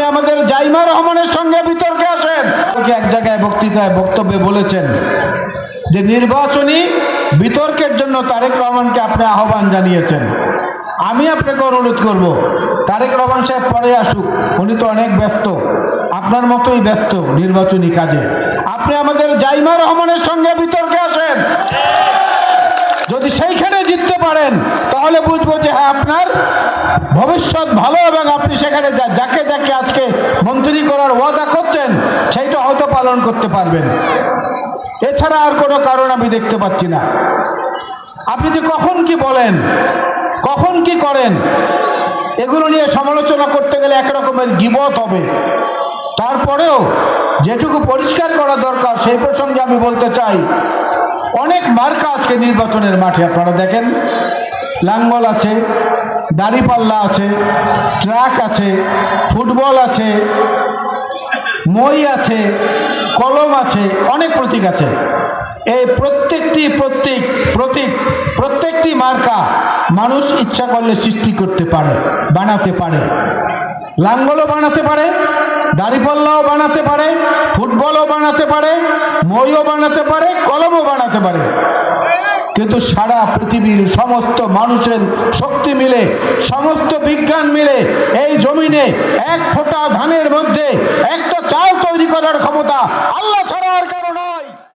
আপনি আমাদের জাইমা রহমানের সঙ্গে বিতর্কে আসেন। এক জায়গায় বক্তব্যে বলেছেন যে নির্বাচনী বিতর্কের জন্য তারেক রহমানকে আপনি আহ্বান জানিয়েছেন। আমি আপনাকে অনুরোধ করব, তারেক রহমান সাহেব পরে আসুক, উনি তো অনেক ব্যস্ত, আপনার মতোই ব্যস্ত নির্বাচনী কাজে। আপনি আমাদের জাইমা রহমানের সঙ্গে বিতর্কে আসেন। যদি সেইখানে জিততে পারেন তাহলে বুঝবো যে হ্যাঁ আপনার ভবিষ্যৎ ভালো, এবং আপনি সেখানে যাকে যাকে আজকে মন্ত্রী করার ওয়াদা করছেন সেইটা হয়তো পালন করতে পারবেন। এছাড়া আর কোনো কারণ আমি দেখতে পাচ্ছি না। আপনি যে কখন কি বলেন, কখন কি করেন, এগুলো নিয়ে সমালোচনা করতে গেলে একরকমের গীবত হবে। তারপরেও যেটুকু পরিষ্কার করা দরকার সেই প্রসঙ্গে আমি বলতে চাই, অনেক মার্কা আজকে নির্বাচনের মাঠে আপনারা দেখেন। লাঙ্গল আছে, দাড়িপাল্লা আছে, ট্রাক আছে, ফুটবল আছে, মই আছে, কলম আছে, অনেক প্রতীক আছে। এই প্রত্যেকটি মার্কা মানুষ ইচ্ছা করলে সৃষ্টি করতে পারে, বানাতে পারে। লাঙ্গলও বানাতে পারে, দাড়িপাল্লাও বানাতে পারে, ফুটবলও বানাতে পারে, মইও বানাতে পারে, কলমও বানাতে পারে। কিন্তু সারা পৃথিবীর সমস্ত মানুষের শক্তি মিলে, সমস্ত বিজ্ঞান মিলে এই জমিনে এক ফোঁটা ধানের মধ্যে একটা চাল তৈরি করার ক্ষমতা আল্লাহ ছাড়া আর কারো নয়।